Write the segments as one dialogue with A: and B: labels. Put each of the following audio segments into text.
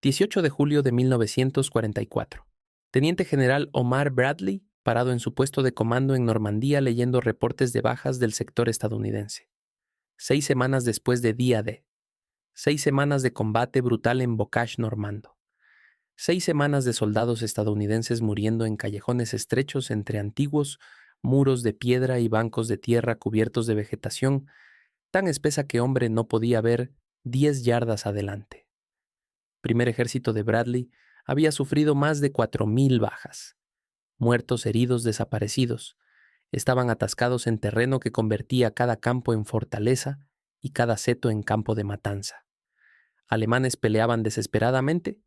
A: 18 de julio de 1944. Teniente General Omar Bradley, parado en su puesto de comando en Normandía leyendo reportes de bajas del sector estadounidense. 6 semanas después de Día D. 6 semanas de combate brutal en Bocage normando. 6 semanas de soldados estadounidenses muriendo en callejones estrechos entre antiguos muros de piedra y bancos de tierra cubiertos de vegetación tan espesa que hombre no podía ver 10 yardas adelante. Primer ejército de Bradley había sufrido más de 4,000 bajas. Muertos, heridos, desaparecidos. Estaban atascados en terreno que convertía cada campo en fortaleza y cada seto en campo de matanza. Alemanes peleaban desesperadamente,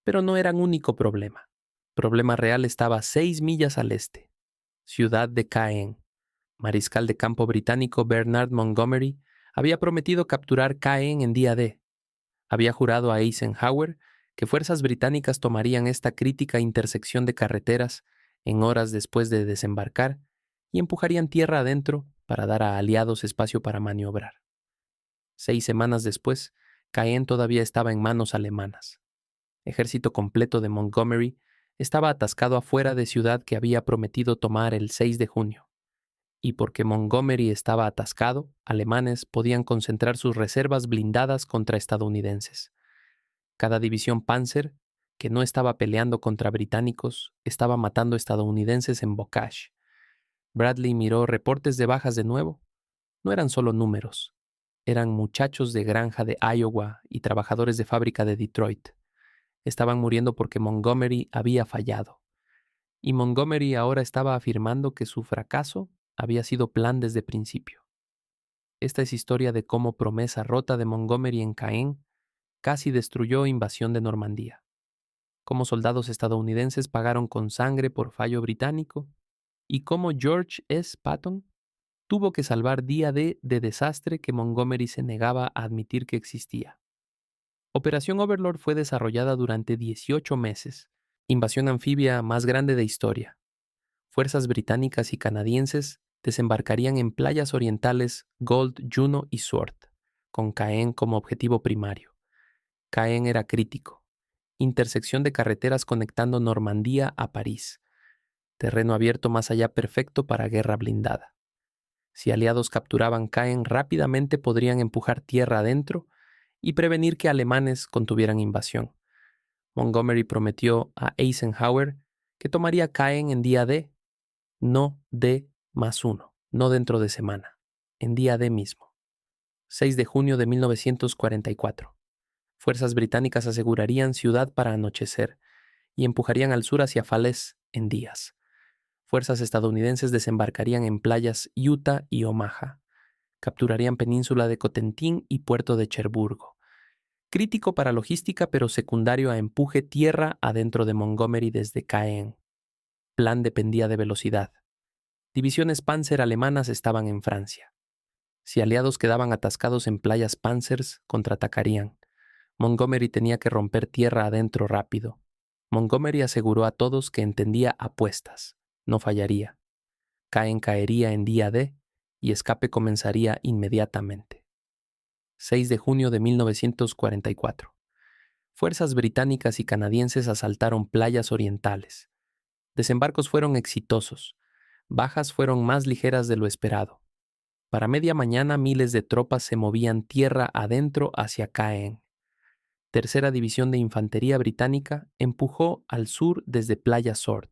A: pero no eran único problema. Problema real estaba 6 millas al este. Ciudad de Caen. Mariscal de campo británico Bernard Montgomery había prometido capturar Caen en Día D. Había jurado a Eisenhower que fuerzas británicas tomarían esta crítica intersección de carreteras en horas después de desembarcar y empujarían tierra adentro para dar a aliados espacio para maniobrar. 6 semanas después, Caen todavía estaba en manos alemanas. Ejército completo de Montgomery estaba atascado afuera de ciudad que había prometido tomar el 6 de junio. Y porque Montgomery estaba atascado, alemanes podían concentrar sus reservas blindadas contra estadounidenses. Cada división Panzer, que no estaba peleando contra británicos, estaba matando estadounidenses en Bocage. Bradley miró reportes de bajas de nuevo. No eran solo números. Eran muchachos de granja de Iowa y trabajadores de fábrica de Detroit. Estaban muriendo porque Montgomery había fallado. Y Montgomery ahora estaba afirmando que su fracaso había sido plan desde principio. Esta es historia de cómo promesa rota de Montgomery en Caen casi destruyó invasión de Normandía. Cómo soldados estadounidenses pagaron con sangre por fallo británico y cómo George S. Patton tuvo que salvar Día D de desastre que Montgomery se negaba a admitir que existía. Operación Overlord fue desarrollada durante 18 meses, invasión anfibia más grande de historia. Fuerzas británicas y canadienses desembarcarían en playas orientales Gold, Juno y Sword, con Caen como objetivo primario. Caen era crítico. Intersección de carreteras conectando Normandía a París. Terreno abierto más allá perfecto para guerra blindada. Si aliados capturaban Caen, rápidamente podrían empujar tierra adentro y prevenir que alemanes contuvieran invasión. Montgomery prometió a Eisenhower que tomaría Caen en Día D, no D+1, no dentro de semana, en Día D mismo. 6 de junio de 1944. Fuerzas británicas asegurarían ciudad para anochecer y empujarían al sur hacia Falaise en días. Fuerzas estadounidenses desembarcarían en playas Utah y Omaha. Capturarían península de Cotentin y puerto de Cherburgo. Crítico para logística, pero secundario a empuje tierra adentro de Montgomery desde Caen. Plan dependía de velocidad. Divisiones Panzer alemanas estaban en Francia. Si aliados quedaban atascados en playas Panzers, contraatacarían. Montgomery tenía que romper tierra adentro rápido. Montgomery aseguró a todos que entendía apuestas. No fallaría. Caen caería en Día D y escape comenzaría inmediatamente. 6 de junio de 1944. Fuerzas británicas y canadienses asaltaron playas orientales. Desembarcos fueron exitosos. Bajas fueron más ligeras de lo esperado. Para media mañana miles de tropas se movían tierra adentro hacia Caen. Tercera División de Infantería Británica empujó al sur desde Playa Sword.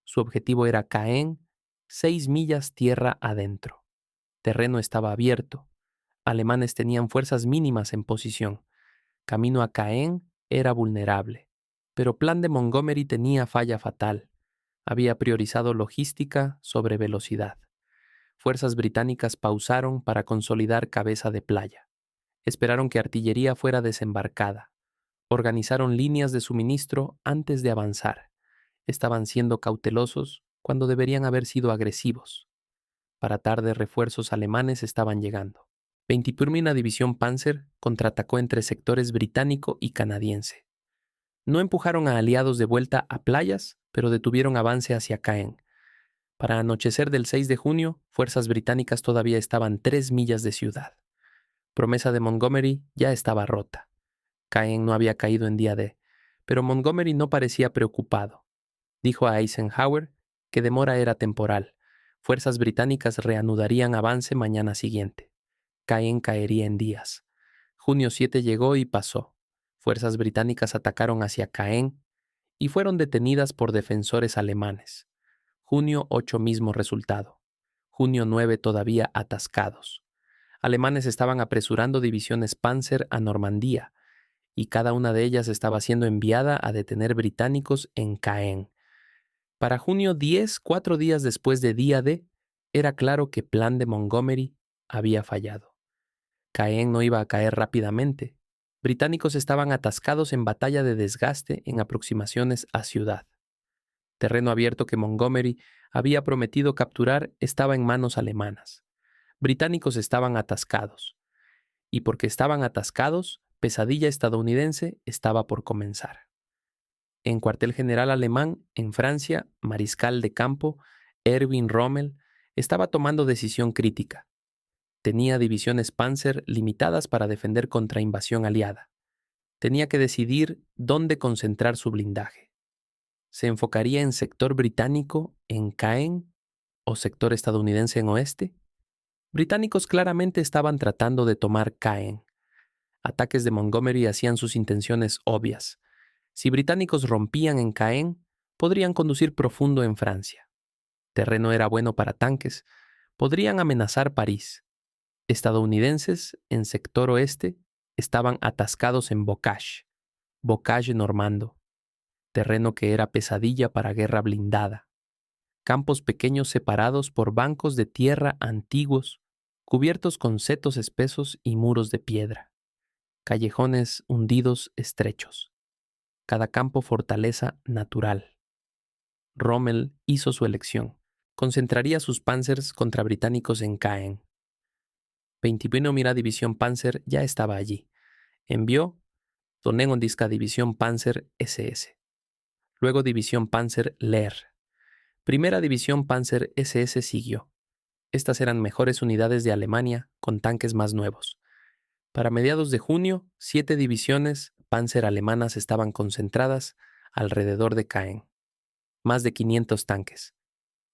A: Su objetivo era Caen, 6 millas tierra adentro. Terreno estaba abierto. Alemanes tenían fuerzas mínimas en posición. Camino a Caen era vulnerable. Pero plan de Montgomery tenía falla fatal. Había priorizado logística sobre velocidad. Fuerzas británicas pausaron para consolidar cabeza de playa. Esperaron que artillería fuera desembarcada. Organizaron líneas de suministro antes de avanzar. Estaban siendo cautelosos cuando deberían haber sido agresivos. Para tarde refuerzos alemanes estaban llegando. 21ª División Panzer contraatacó entre sectores británico y canadiense. No empujaron a aliados de vuelta a playas, pero detuvieron avance hacia Caen. Para anochecer del 6 de junio, fuerzas británicas todavía estaban 3 millas de ciudad. Promesa de Montgomery ya estaba rota. Caen no había caído en Día D. Pero Montgomery no parecía preocupado. Dijo a Eisenhower que demora era temporal. Fuerzas británicas reanudarían avance mañana siguiente. Caen caería en días. Junio 7 llegó y pasó. Fuerzas británicas atacaron hacia Caen y fueron detenidas por defensores alemanes. Junio 8 mismo resultado. Junio 9 todavía atascados. Alemanes estaban apresurando divisiones Panzer a Normandía y cada una de ellas estaba siendo enviada a detener británicos en Caen. Para junio 10, 4 días después de día D, era claro que plan de Montgomery había fallado. Caen no iba a caer rápidamente. Británicos estaban atascados en batalla de desgaste en aproximaciones a ciudad. Terreno abierto que Montgomery había prometido capturar estaba en manos alemanas. Británicos estaban atascados. Y porque estaban atascados, pesadilla estadounidense estaba por comenzar. En cuartel general alemán, en Francia, mariscal de campo, Erwin Rommel, estaba tomando decisión crítica. Tenía divisiones Panzer limitadas para defender contra invasión aliada. Tenía que decidir dónde concentrar su blindaje. ¿Se enfocaría en sector británico, en Caen, o sector estadounidense en oeste? Británicos claramente estaban tratando de tomar Caen. Ataques de Montgomery hacían sus intenciones obvias. Si británicos rompían en Caen, podrían conducir profundo en Francia. Terreno era bueno para tanques. Podrían amenazar París. Estadounidenses, en sector oeste, estaban atascados en Bocage normando, terreno que era pesadilla para guerra blindada. Campos pequeños separados por bancos de tierra antiguos, cubiertos con setos espesos y muros de piedra. Callejones hundidos estrechos. Cada campo fortaleza natural. Rommel hizo su elección. Concentraría sus panzers contra británicos en Caen. 21 Mira División Panzer ya estaba allí. Envió Donegondisca División Panzer SS. Luego División Panzer Lehr. Primera División Panzer SS siguió. Estas eran mejores unidades de Alemania con tanques más nuevos. Para mediados de junio, 7 divisiones Panzer alemanas estaban concentradas alrededor de Caen. Más de 500 tanques.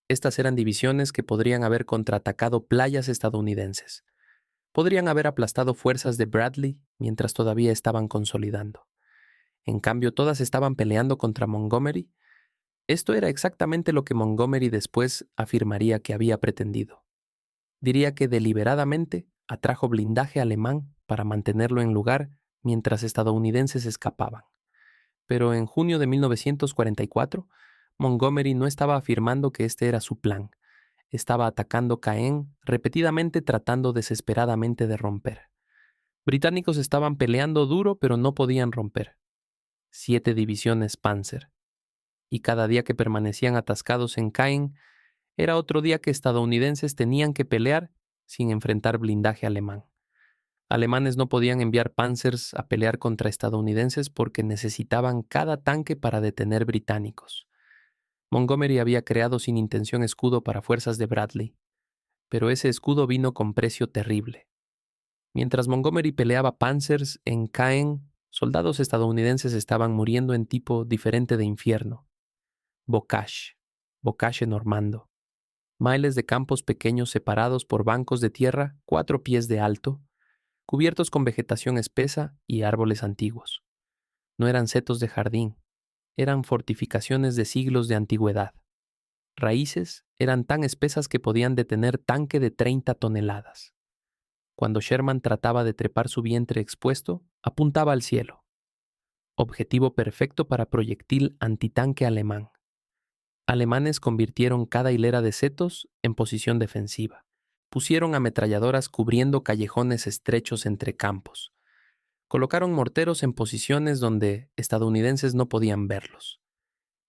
A: Estas eran divisiones que podrían haber contraatacado playas estadounidenses. Podrían haber aplastado fuerzas de Bradley mientras todavía estaban consolidando. En cambio, todas estaban peleando contra Montgomery. Esto era exactamente lo que Montgomery después afirmaría que había pretendido. Diría que deliberadamente atrajo blindaje alemán para mantenerlo en lugar mientras estadounidenses escapaban. Pero en junio de 1944, Montgomery no estaba afirmando que este era su plan. Estaba atacando Caen repetidamente tratando desesperadamente de romper. Británicos estaban peleando duro pero no podían romper. 7 divisiones Panzer. Y cada día que permanecían atascados en Caen era otro día que estadounidenses tenían que pelear sin enfrentar blindaje alemán. Alemanes no podían enviar Panzers a pelear contra estadounidenses porque necesitaban cada tanque para detener británicos. Montgomery había creado sin intención escudo para fuerzas de Bradley, pero ese escudo vino con precio terrible. Mientras Montgomery peleaba Panzers en Caen, soldados estadounidenses estaban muriendo en tipo diferente de infierno. Bocage normando. Miles de campos pequeños separados por bancos de tierra 4 pies de alto, cubiertos con vegetación espesa y árboles antiguos. No eran setos de jardín, eran fortificaciones de siglos de antigüedad. Raíces eran tan espesas que podían detener tanque de 30 toneladas. Cuando Sherman trataba de trepar su vientre expuesto, apuntaba al cielo. Objetivo perfecto para proyectil antitanque alemán. Alemanes convirtieron cada hilera de setos en posición defensiva. Pusieron ametralladoras cubriendo callejones estrechos entre campos. Colocaron morteros en posiciones donde estadounidenses no podían verlos.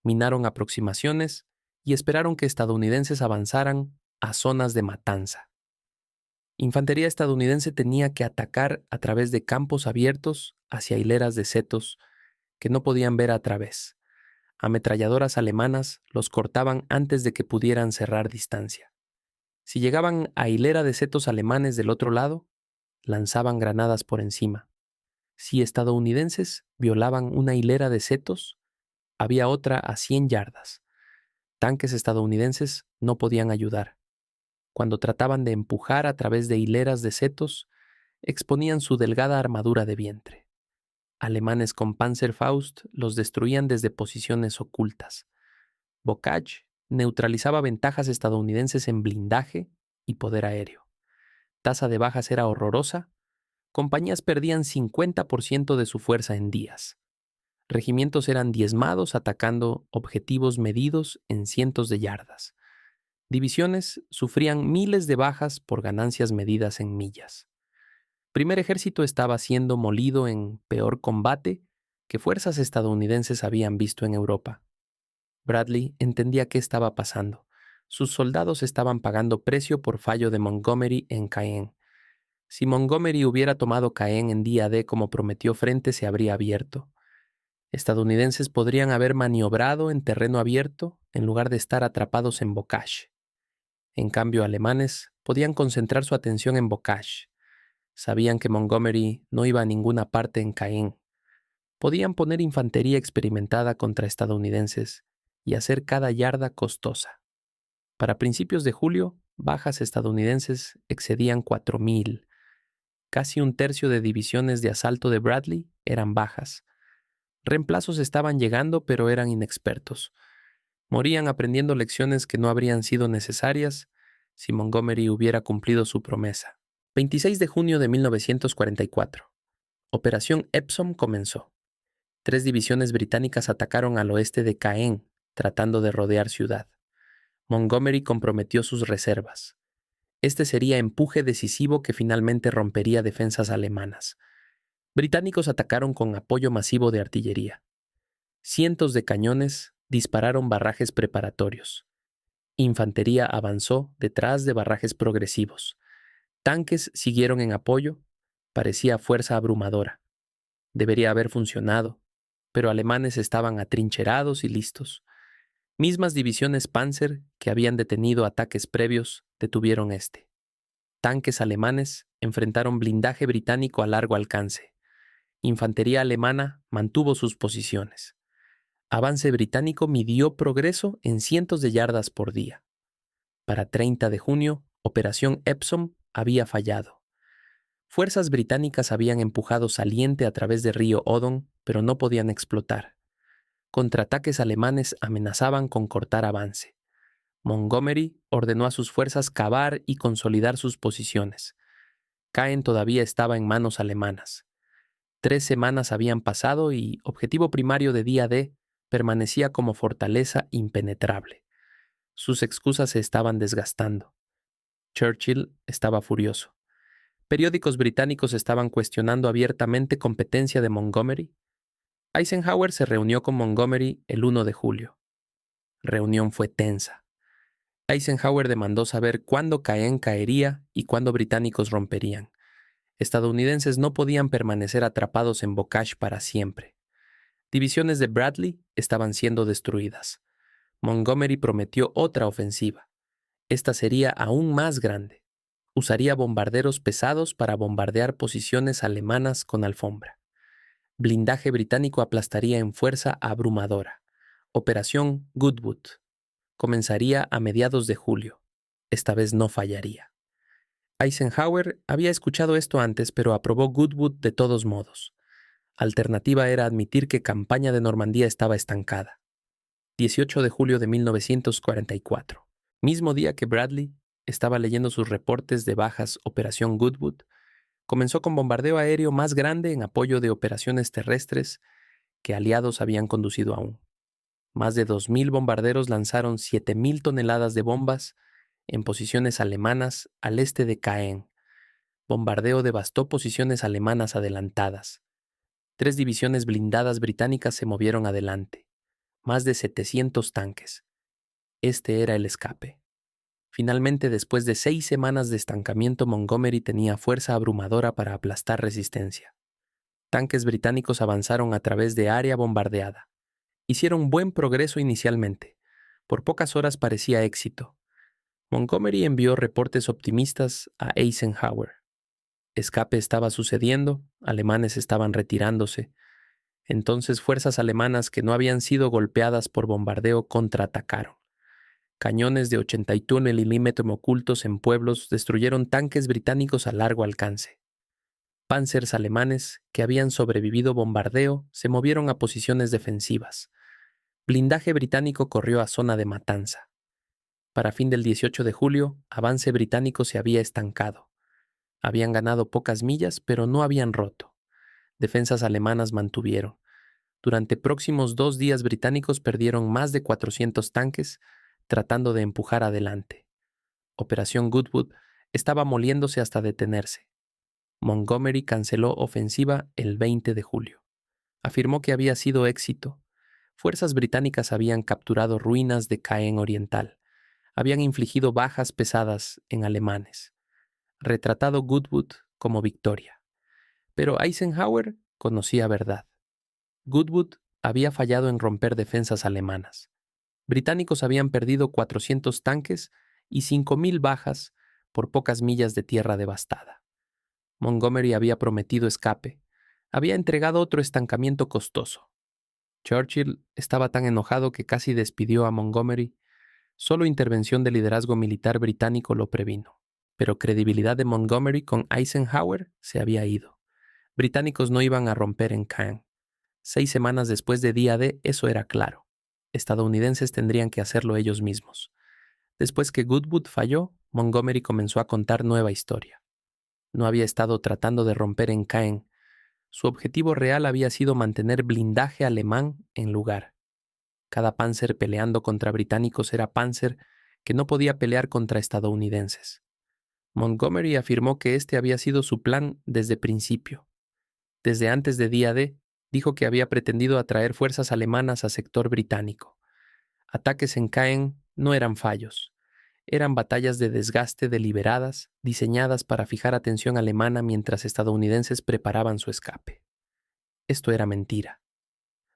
A: Minaron aproximaciones y esperaron que estadounidenses avanzaran a zonas de matanza. Infantería estadounidense tenía que atacar a través de campos abiertos hacia hileras de setos que no podían ver a través. Ametralladoras alemanas los cortaban antes de que pudieran cerrar distancia. Si llegaban a hilera de setos alemanes del otro lado, lanzaban granadas por encima. Si estadounidenses violaban una hilera de setos, había otra a 100 yardas. Tanques estadounidenses no podían ayudar. Cuando trataban de empujar a través de hileras de setos, exponían su delgada armadura de vientre. Alemanes con Panzerfaust los destruían desde posiciones ocultas. Bocage neutralizaba ventajas estadounidenses en blindaje y poder aéreo. Tasa de bajas era horrorosa. Compañías perdían 50% de su fuerza en días. Regimientos eran diezmados atacando objetivos medidos en cientos de yardas. Divisiones sufrían miles de bajas por ganancias medidas en millas. Primer ejército estaba siendo molido en peor combate que fuerzas estadounidenses habían visto en Europa. Bradley entendía qué estaba pasando. Sus soldados estaban pagando precio por fallo de Montgomery en Caen. Si Montgomery hubiera tomado Caen en día D como prometió, frente se habría abierto. Estadounidenses podrían haber maniobrado en terreno abierto en lugar de estar atrapados en Bocage. En cambio, alemanes podían concentrar su atención en Bocage. Sabían que Montgomery no iba a ninguna parte en Caen. Podían poner infantería experimentada contra estadounidenses y hacer cada yarda costosa. Para principios de julio, bajas estadounidenses excedían 4,000. Casi un tercio de divisiones de asalto de Bradley eran bajas. Reemplazos estaban llegando, pero eran inexpertos. Morían aprendiendo lecciones que no habrían sido necesarias si Montgomery hubiera cumplido su promesa. 26 de junio de 1944. Operación Epsom comenzó. 3 divisiones británicas atacaron al oeste de Caen, tratando de rodear ciudad. Montgomery comprometió sus reservas. Este sería empuje decisivo que finalmente rompería defensas alemanas. Británicos atacaron con apoyo masivo de artillería. Cientos de cañones dispararon barrajes preparatorios. Infantería avanzó detrás de barrajes progresivos. Tanques siguieron en apoyo. Parecía fuerza abrumadora. Debería haber funcionado, pero alemanes estaban atrincherados y listos. Mismas divisiones Panzer que habían detenido ataques previos detuvieron este. Tanques alemanes enfrentaron blindaje británico a largo alcance. Infantería alemana mantuvo sus posiciones. Avance británico midió progreso en cientos de yardas por día. Para 30 de junio, Operación Epsom había fallado. Fuerzas británicas habían empujado saliente a través del río Odon, pero no podían explotar. Contraataques alemanes amenazaban con cortar avance. Montgomery ordenó a sus fuerzas cavar y consolidar sus posiciones. Caen todavía estaba en manos alemanas. 3 semanas habían pasado y objetivo primario de día D permanecía como fortaleza impenetrable. Sus excusas se estaban desgastando. Churchill estaba furioso. Periódicos británicos estaban cuestionando abiertamente competencia de Montgomery. Eisenhower se reunió con Montgomery el 1 de julio. Reunión fue tensa. Eisenhower demandó saber cuándo Caen caería y cuándo británicos romperían. Estadounidenses no podían permanecer atrapados en Bocage para siempre. Divisiones de Bradley estaban siendo destruidas. Montgomery prometió otra ofensiva. Esta sería aún más grande. Usaría bombarderos pesados para bombardear posiciones alemanas con alfombra. Blindaje británico aplastaría en fuerza abrumadora. Operación Goodwood. Comenzaría a mediados de julio. Esta vez no fallaría. Eisenhower había escuchado esto antes, pero aprobó Goodwood de todos modos. Alternativa era admitir que campaña de Normandía estaba estancada. 18 de julio de 1944. Mismo día que Bradley estaba leyendo sus reportes de bajas Operación Goodwood, comenzó con bombardeo aéreo más grande en apoyo de operaciones terrestres que aliados habían conducido aún. Más de 2,000 bombarderos lanzaron 7,000 toneladas de bombas en posiciones alemanas al este de Caen. Bombardeo devastó posiciones alemanas adelantadas. 3 divisiones blindadas británicas se movieron adelante. Más de 700 tanques. Este era el escape. Finalmente, después de 6 semanas de estancamiento, Montgomery tenía fuerza abrumadora para aplastar resistencia. Tanques británicos avanzaron a través de área bombardeada. Hicieron buen progreso inicialmente. Por pocas horas parecía éxito. Montgomery envió reportes optimistas a Eisenhower. Escape estaba sucediendo, alemanes estaban retirándose. Entonces fuerzas alemanas que no habían sido golpeadas por bombardeo contraatacaron. Cañones de 81 milímetros ocultos en pueblos destruyeron tanques británicos a largo alcance. Panzers alemanes que habían sobrevivido bombardeo se movieron a posiciones defensivas. Blindaje británico corrió a zona de matanza. Para fin del 18 de julio, avance británico se había estancado. Habían ganado pocas millas, pero no habían roto. Defensas alemanas mantuvieron. Durante próximos 2 días británicos perdieron más de 400 tanques tratando de empujar adelante. Operación Goodwood estaba moliéndose hasta detenerse. Montgomery canceló ofensiva el 20 de julio. Afirmó que había sido éxito. Fuerzas británicas habían capturado ruinas de Caen Oriental. Habían infligido bajas pesadas en alemanes. Retratado Goodwood como victoria. Pero Eisenhower conocía verdad. Goodwood había fallado en romper defensas alemanas. Británicos habían perdido 400 tanques y 5,000 bajas por pocas millas de tierra devastada. Montgomery había prometido escape. Había entregado otro estancamiento costoso. Churchill estaba tan enojado que casi despidió a Montgomery. Solo intervención de liderazgo militar británico lo previno. Pero credibilidad de Montgomery con Eisenhower se había ido. Británicos no iban a romper en Caen. 6 semanas después de Día D, eso era claro. Estadounidenses tendrían que hacerlo ellos mismos. Después que Goodwood falló, Montgomery comenzó a contar nueva historia. No había estado tratando de romper en Caen. Su objetivo real había sido mantener blindaje alemán en lugar. Cada panzer peleando contra británicos era panzer que no podía pelear contra estadounidenses. Montgomery afirmó que este había sido su plan desde principio. Desde antes de Día D, dijo que había pretendido atraer fuerzas alemanas a sector británico. Ataques en Caen no eran fallos. Eran batallas de desgaste deliberadas, diseñadas para fijar atención alemana mientras estadounidenses preparaban su escape. Esto era mentira.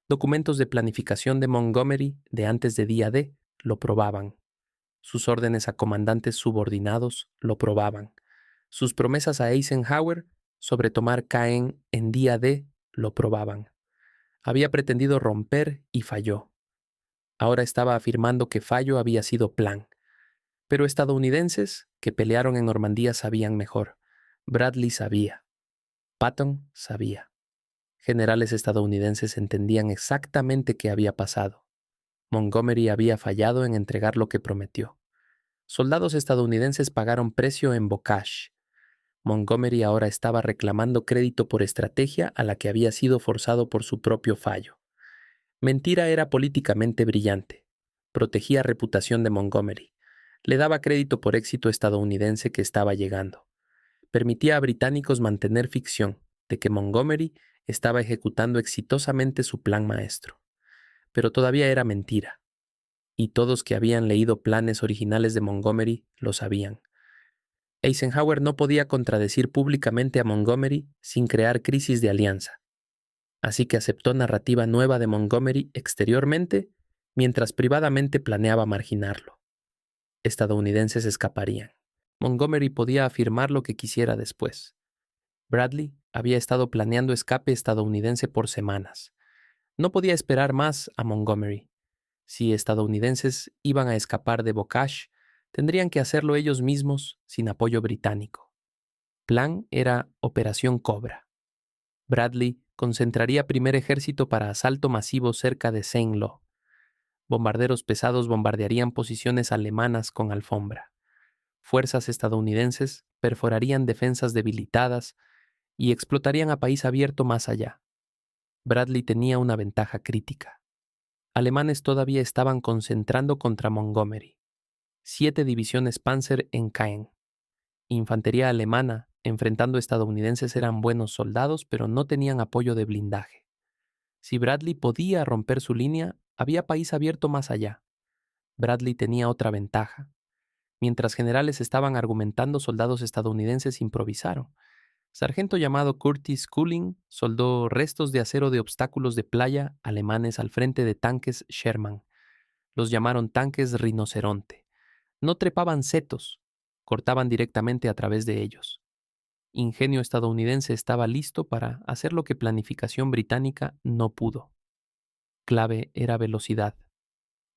A: Documentos de planificación de Montgomery de antes de Día D lo probaban. Sus órdenes a comandantes subordinados lo probaban. Sus promesas a Eisenhower sobre tomar Caen en Día D lo probaban. Había pretendido romper y falló. Ahora estaba afirmando que fallo había sido plan. Pero estadounidenses que pelearon en Normandía sabían mejor. Bradley sabía. Patton sabía. Generales estadounidenses entendían exactamente qué había pasado. Montgomery había fallado en entregar lo que prometió. Soldados estadounidenses pagaron precio en Bocage. Montgomery ahora estaba reclamando crédito por estrategia a la que había sido forzado por su propio fallo. Mentira era políticamente brillante. Protegía reputación de Montgomery. Le daba crédito por éxito estadounidense que estaba llegando. Permitía a británicos mantener ficción de que Montgomery estaba ejecutando exitosamente su plan maestro. Pero todavía era mentira. Y todos que habían leído planes originales de Montgomery lo sabían. Eisenhower no podía contradecir públicamente a Montgomery sin crear crisis de alianza. Así que aceptó narrativa nueva de Montgomery exteriormente, mientras privadamente planeaba marginarlo. Estadounidenses escaparían. Montgomery podía afirmar lo que quisiera después. Bradley había estado planeando escape estadounidense por semanas. No podía esperar más a Montgomery. Si estadounidenses iban a escapar de Bocage, tendrían que hacerlo ellos mismos sin apoyo británico. Plan era Operación Cobra. Bradley concentraría primer ejército para asalto masivo cerca de Saint-Lô. Bombarderos pesados bombardearían posiciones alemanas con alfombra. Fuerzas estadounidenses perforarían defensas debilitadas y explotarían a país abierto más allá. Bradley tenía una ventaja crítica. Alemanes todavía estaban concentrando contra Montgomery. 7 divisiones Panzer en Caen. Infantería alemana enfrentando estadounidenses eran buenos soldados, pero no tenían apoyo de blindaje. Si Bradley podía romper su línea, había país abierto más allá. Bradley tenía otra ventaja. Mientras generales estaban argumentando, soldados estadounidenses improvisaron. Sargento llamado Curtis Cooling soldó restos de acero de obstáculos de playa alemanes al frente de tanques Sherman. Los llamaron tanques rinoceronte. No trepaban setos, cortaban directamente a través de ellos. Ingenio estadounidense estaba listo para hacer lo que planificación británica no pudo. Clave era velocidad.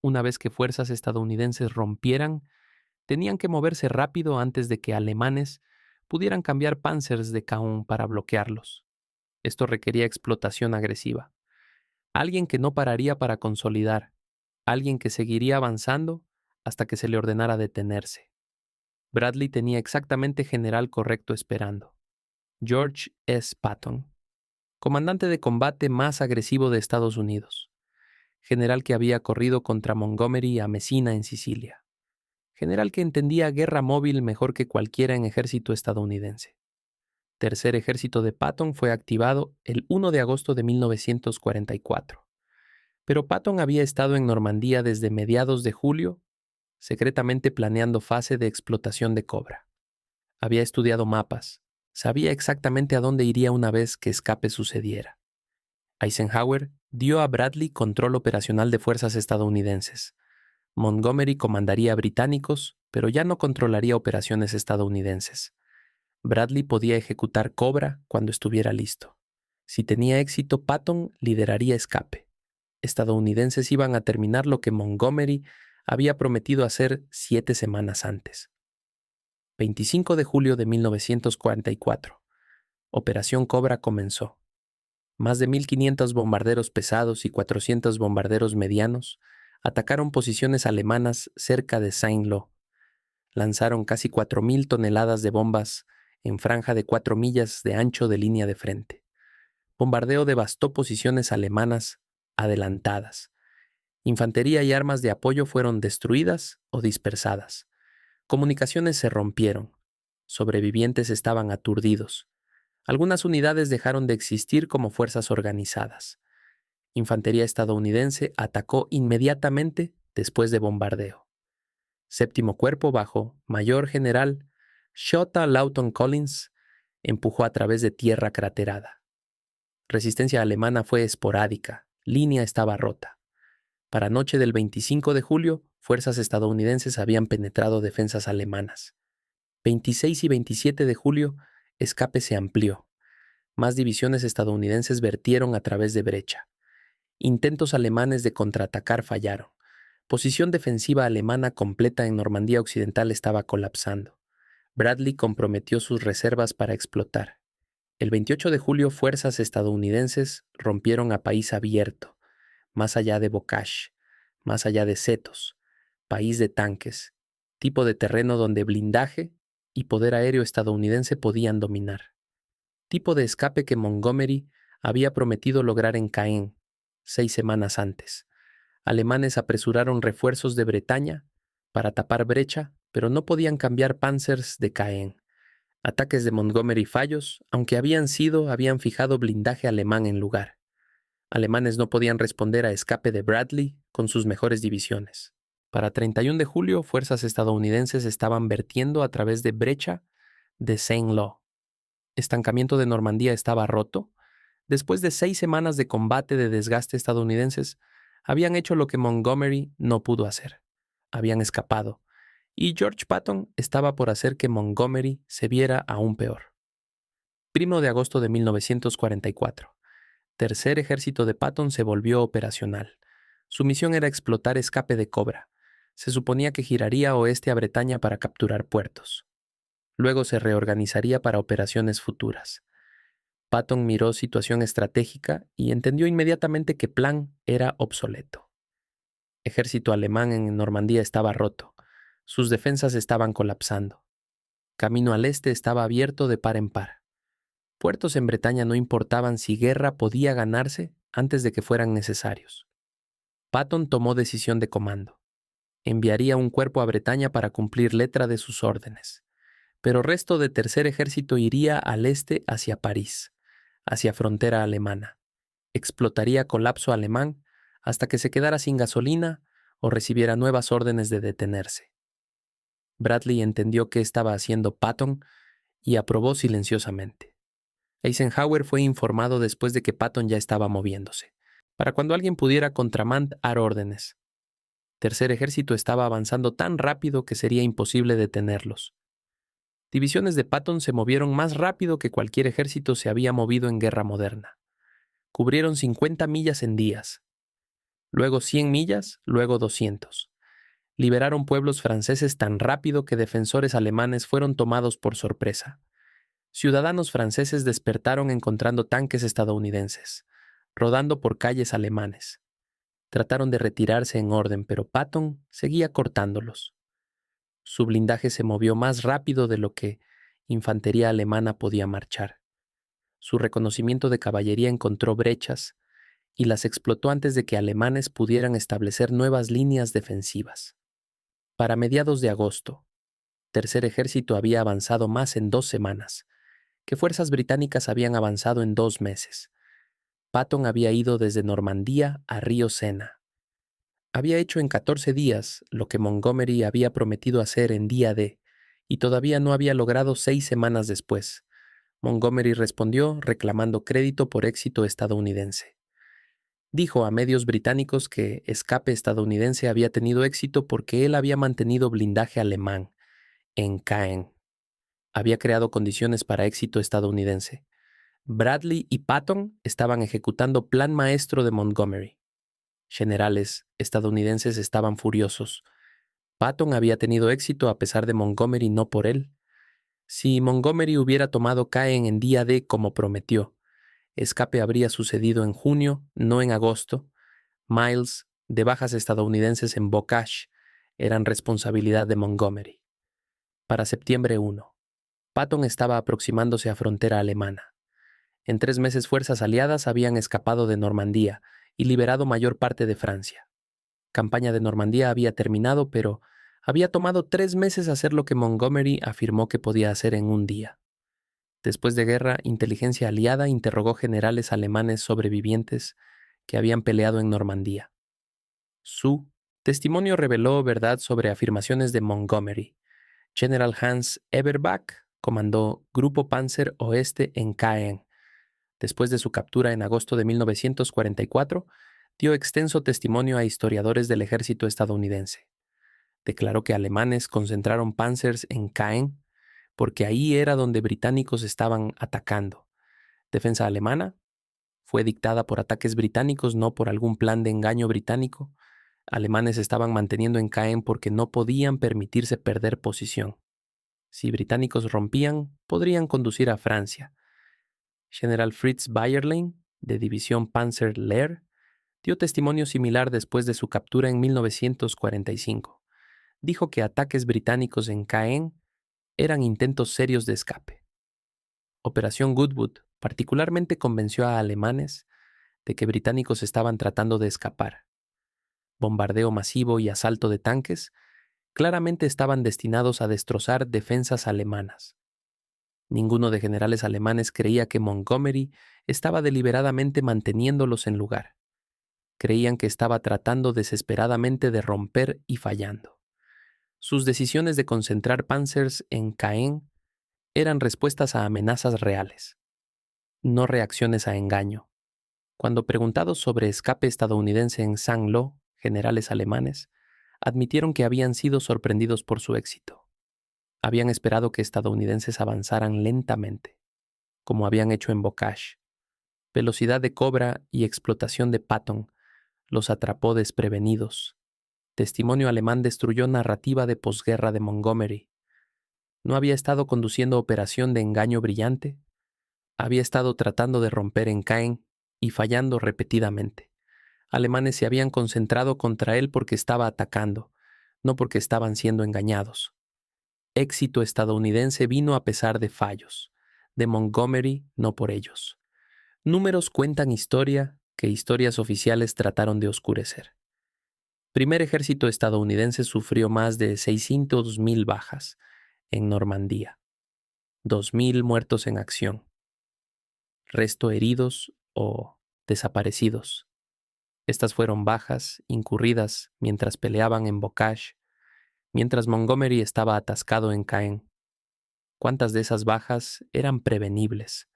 A: Una vez que fuerzas estadounidenses rompieran, tenían que moverse rápido antes de que alemanes pudieran cambiar panzers de K1 para bloquearlos. Esto requería explotación agresiva. Alguien que no pararía para consolidar, alguien que seguiría avanzando hasta que se le ordenara detenerse. Bradley tenía exactamente general correcto esperando. George S. Patton, comandante de combate más agresivo de Estados Unidos, general que había corrido contra Montgomery a Messina en Sicilia, general que entendía guerra móvil mejor que cualquiera en ejército estadounidense. Tercer ejército de Patton fue activado el 1 de agosto de 1944. Pero Patton había estado en Normandía desde mediados de julio, secretamente planeando fase de explotación de Cobra. Había estudiado mapas, sabía exactamente a dónde iría una vez que escape sucediera. Eisenhower dio a Bradley control operacional de fuerzas estadounidenses. Montgomery comandaría británicos, pero ya no controlaría operaciones estadounidenses. Bradley podía ejecutar Cobra cuando estuviera listo. Si tenía éxito, Patton lideraría escape. Estadounidenses iban a terminar lo que Montgomery había prometido hacer 7 semanas antes. 25 de julio de 1944. Operación Cobra comenzó. Más de 1.500 bombarderos pesados y 400 bombarderos medianos atacaron posiciones alemanas cerca de Saint-Lô. Lanzaron casi 4.000 toneladas de bombas en franja de 4 millas de ancho de línea de frente. Bombardeo devastó posiciones alemanas adelantadas. Infantería y armas de apoyo fueron destruidas o dispersadas. Comunicaciones se rompieron. Sobrevivientes estaban aturdidos. Algunas unidades dejaron de existir como fuerzas organizadas. Infantería estadounidense atacó inmediatamente después de bombardeo. Séptimo Cuerpo bajo Mayor General Shota Lawton Collins empujó a través de tierra craterada. Resistencia alemana fue esporádica, línea estaba rota. Para noche del 25 de julio, fuerzas estadounidenses habían penetrado defensas alemanas. 26 y 27 de julio, escape se amplió. Más divisiones estadounidenses vertieron a través de brecha. Intentos alemanes de contraatacar fallaron. Posición defensiva alemana completa en Normandía Occidental estaba colapsando. Bradley comprometió sus reservas para explotar. El 28 de julio, fuerzas estadounidenses rompieron a país abierto, más allá de Bocage, más allá de Setos, país de tanques, tipo de terreno donde blindaje y poder aéreo estadounidense podían dominar. Tipo de escape que Montgomery había prometido lograr en Caen 6 semanas antes. Alemanes apresuraron refuerzos de Bretaña para tapar brecha, pero no podían cambiar panzers de Caen. Ataques de Montgomery fallos, aunque habían fijado blindaje alemán en lugar. Alemanes no podían responder a escape de Bradley con sus mejores divisiones. Para 31 de julio, fuerzas estadounidenses estaban vertiendo a través de brecha de Saint-Lô. Estancamiento de Normandía estaba roto. Después de 6 semanas de combate de desgaste estadounidenses, habían hecho lo que Montgomery no pudo hacer. Habían escapado, y George Patton estaba por hacer que Montgomery se viera aún peor. 1 de agosto de 1944. Tercer ejército de Patton se volvió operacional. Su misión era explotar escape de Cobra. Se suponía que giraría oeste a Bretaña para capturar puertos. Luego se reorganizaría para operaciones futuras. Patton miró situación estratégica y entendió inmediatamente que plan era obsoleto. Ejército alemán en Normandía estaba roto. Sus defensas estaban colapsando. Camino al este estaba abierto de par en par. Puertos en Bretaña no importaban si guerra podía ganarse antes de que fueran necesarios. Patton tomó decisión de comando. Enviaría un cuerpo a Bretaña para cumplir letra de sus órdenes. Pero resto de tercer ejército iría al este hacia París, hacia frontera alemana. Explotaría colapso alemán hasta que se quedara sin gasolina o recibiera nuevas órdenes de detenerse. Bradley entendió qué estaba haciendo Patton y aprobó silenciosamente. Eisenhower fue informado después de que Patton ya estaba moviéndose, para cuando alguien pudiera contramandar órdenes. Tercer ejército estaba avanzando tan rápido que sería imposible detenerlos. Divisiones de Patton se movieron más rápido que cualquier ejército se había movido en guerra moderna. Cubrieron 50 millas en días, luego 100 millas, luego 200. Liberaron pueblos franceses tan rápido que defensores alemanes fueron tomados por sorpresa. Ciudadanos franceses despertaron encontrando tanques estadounidenses, rodando por calles alemanes. Trataron de retirarse en orden, pero Patton seguía cortándolos. Su blindaje se movió más rápido de lo que infantería alemana podía marchar. Su reconocimiento de caballería encontró brechas y las explotó antes de que alemanes pudieran establecer nuevas líneas defensivas. Para mediados de agosto, Tercer Ejército había avanzado más en 2 semanas, que fuerzas británicas habían avanzado en 2 meses. Patton había ido desde Normandía a Río Sena. Había hecho en 14 días lo que Montgomery había prometido hacer en día D, y todavía no había logrado 6 semanas después. Montgomery respondió reclamando crédito por éxito estadounidense. Dijo a medios británicos que escape estadounidense había tenido éxito porque él había mantenido blindaje alemán en Caen. Había creado condiciones para éxito estadounidense. Bradley y Patton estaban ejecutando plan maestro de Montgomery. Generales estadounidenses estaban furiosos. Patton había tenido éxito a pesar de Montgomery, no por él. Si Montgomery hubiera tomado Caen en día D como prometió, escape habría sucedido en junio, no en agosto. Miles de bajas estadounidenses en Bocage eran responsabilidad de Montgomery. Para septiembre 1, Patton estaba aproximándose a frontera alemana. En 3 meses fuerzas aliadas habían escapado de Normandía y liberado mayor parte de Francia. Campaña de Normandía había terminado, pero había tomado 3 meses hacer lo que Montgomery afirmó que podía hacer en un día. Después de guerra, inteligencia aliada interrogó generales alemanes sobrevivientes que habían peleado en Normandía. Su testimonio reveló verdad sobre afirmaciones de Montgomery. General Hans Eberbach comandó Grupo Panzer Oeste en Caen. Después de su captura en agosto de 1944, dio extenso testimonio a historiadores del ejército estadounidense. Declaró que alemanes concentraron panzers en Caen porque ahí era donde británicos estaban atacando. Defensa alemana fue dictada por ataques británicos, no por algún plan de engaño británico. Alemanes estaban manteniendo en Caen porque no podían permitirse perder posición. Si británicos rompían, podrían conducir a Francia. General Fritz Bayerlein, de División Panzer Lehr, dio testimonio similar después de su captura en 1945. Dijo que ataques británicos en Caen eran intentos serios de escape. Operación Goodwood particularmente convenció a alemanes de que británicos estaban tratando de escapar. Bombardeo masivo y asalto de tanques claramente estaban destinados a destrozar defensas alemanas. Ninguno de generales alemanes creía que Montgomery estaba deliberadamente manteniéndolos en lugar. Creían que estaba tratando desesperadamente de romper y fallando. Sus decisiones de concentrar panzers en Caen eran respuestas a amenazas reales, no reacciones a engaño. Cuando preguntados sobre escape estadounidense en Saint-Lô, generales alemanes admitieron que habían sido sorprendidos por su éxito. Habían esperado que estadounidenses avanzaran lentamente, como habían hecho en Bocage. Velocidad de cobra y explotación de Patton los atrapó desprevenidos. Testimonio alemán destruyó narrativa de posguerra de Montgomery. ¿No había estado conduciendo operación de engaño brillante? Había estado tratando de romper en Caen y fallando repetidamente. Alemanes se habían concentrado contra él porque estaba atacando, no porque estaban siendo engañados. Éxito estadounidense vino a pesar de fallos, de Montgomery no por ellos. Números cuentan historia que historias oficiales trataron de oscurecer. Primer ejército estadounidense sufrió más de 600,000 bajas en Normandía, 2,000 muertos en acción, resto heridos o desaparecidos. Estas fueron bajas incurridas mientras peleaban en Bocage, mientras Montgomery estaba atascado en Caen. ¿Cuántas de esas bajas eran prevenibles?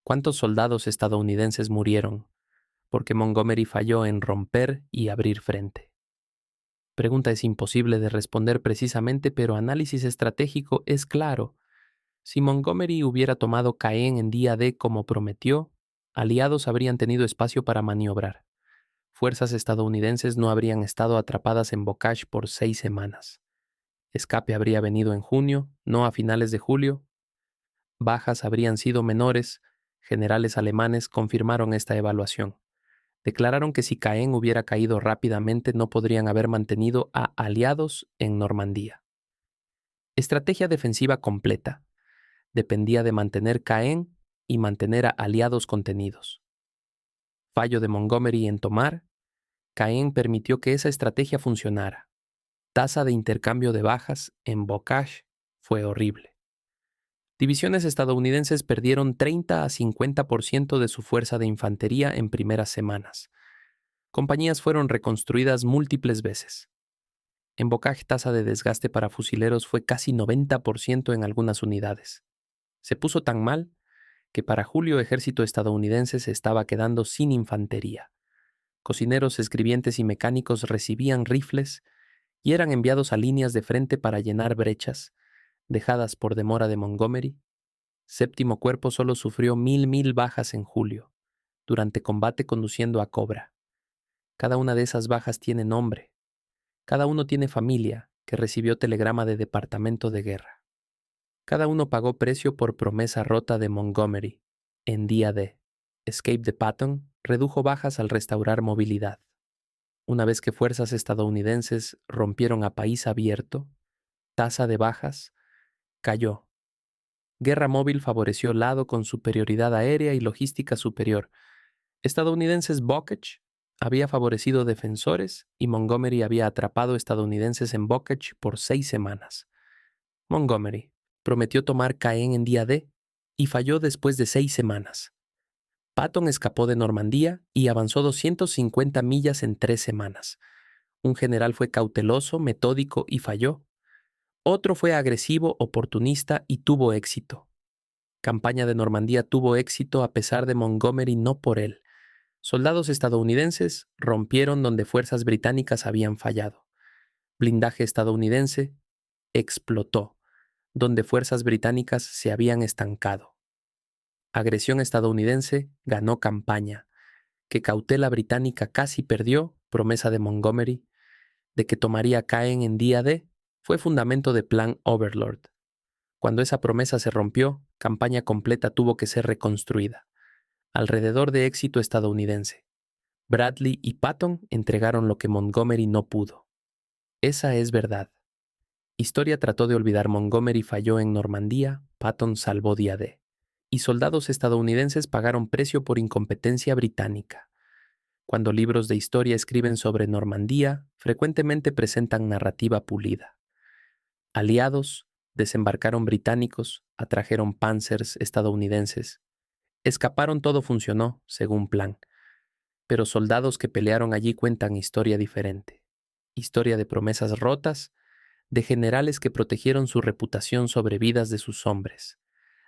A: ¿Cuántos soldados estadounidenses murieron porque Montgomery falló en romper y abrir frente? Pregunta es imposible de responder precisamente, pero análisis estratégico es claro. Si Montgomery hubiera tomado Caen en día D como prometió, aliados habrían tenido espacio para maniobrar. Fuerzas estadounidenses no habrían estado atrapadas en Bocage por 6 semanas. Escape habría venido en junio, no a finales de julio. Bajas habrían sido menores. Generales alemanes confirmaron esta evaluación. Declararon que si Caen hubiera caído rápidamente no podrían haber mantenido a aliados en Normandía. Estrategia defensiva completa. Dependía de mantener Caen y mantener a aliados contenidos. Fallo de Montgomery en tomar. Caen permitió que esa estrategia funcionara. Tasa de intercambio de bajas en Bocage fue horrible. Divisiones estadounidenses perdieron 30 a 50% de su fuerza de infantería en primeras semanas. Compañías fueron reconstruidas múltiples veces. En Bocage, tasa de desgaste para fusileros fue casi 90% en algunas unidades. Se puso tan mal que para julio el ejército estadounidense se estaba quedando sin infantería. Cocineros, escribientes y mecánicos recibían rifles y eran enviados a líneas de frente para llenar brechas, dejadas por demora de Montgomery. Séptimo Cuerpo solo sufrió 1000 bajas en julio, durante combate conduciendo a Cobra. Cada una de esas bajas tiene nombre. Cada uno tiene familia que recibió telegrama de departamento de guerra. Cada uno pagó precio por promesa rota de Montgomery. En día D, Escape de Patton redujo bajas al restaurar movilidad. Una vez que fuerzas estadounidenses rompieron a país abierto, tasa de bajas cayó. Guerra móvil favoreció lado con superioridad aérea y logística superior. Estadounidenses Bocage había favorecido defensores y Montgomery había atrapado estadounidenses en Bocage por 6 semanas. Montgomery prometió tomar Caen en día D y falló después de 6 semanas. Patton escapó de Normandía y avanzó 250 millas en 3 semanas. Un general fue cauteloso, metódico y falló. Otro fue agresivo, oportunista y tuvo éxito. Campaña de Normandía tuvo éxito a pesar de Montgomery, no por él. Soldados estadounidenses rompieron donde fuerzas británicas habían fallado. Blindaje estadounidense explotó donde fuerzas británicas se habían estancado. Agresión estadounidense ganó campaña, que cautela británica casi perdió, promesa de Montgomery, de que tomaría Caen en día D, fue fundamento de Plan Overlord. Cuando esa promesa se rompió, campaña completa tuvo que ser reconstruida, alrededor de éxito estadounidense. Bradley y Patton entregaron lo que Montgomery no pudo. Esa es verdad. Historia trató de olvidar Montgomery falló en Normandía, Patton salvó día D. Y soldados estadounidenses pagaron precio por incompetencia británica. Cuando libros de historia escriben sobre Normandía, frecuentemente presentan narrativa pulida. Aliados, desembarcaron británicos, atrajeron panzers estadounidenses. Escaparon, todo funcionó, según plan. Pero soldados que pelearon allí cuentan historia diferente. Historia de promesas rotas, de generales que protegieron su reputación sobre vidas de sus hombres,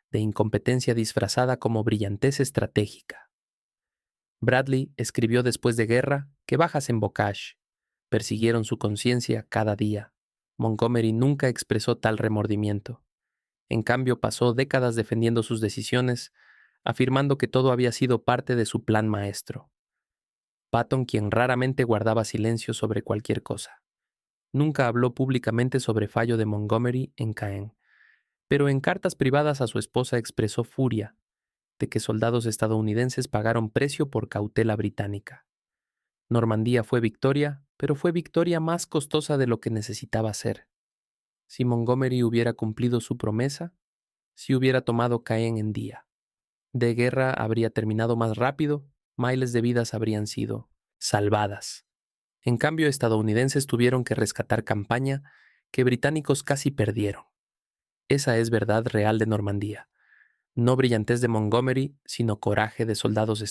A: de incompetencia disfrazada como brillantez estratégica. Bradley escribió después de guerra que bajas en Bocage persiguieron su conciencia cada día. Montgomery nunca expresó tal remordimiento. En cambio, pasó décadas defendiendo sus decisiones, afirmando que todo había sido parte de su plan maestro. Patton, quien raramente guardaba silencio sobre cualquier cosa, nunca habló públicamente sobre fallo de Montgomery en Caen, pero en cartas privadas a su esposa expresó furia de que soldados estadounidenses pagaron precio por cautela británica. Normandía fue victoria, pero fue victoria más costosa de lo que necesitaba ser. Si Montgomery hubiera cumplido su promesa, si hubiera tomado Caen en día, de guerra habría terminado más rápido, miles de vidas habrían sido salvadas. En cambio, estadounidenses tuvieron que rescatar campaña que británicos casi perdieron. Esa es verdad real de Normandía. No brillantez de Montgomery, sino coraje de soldados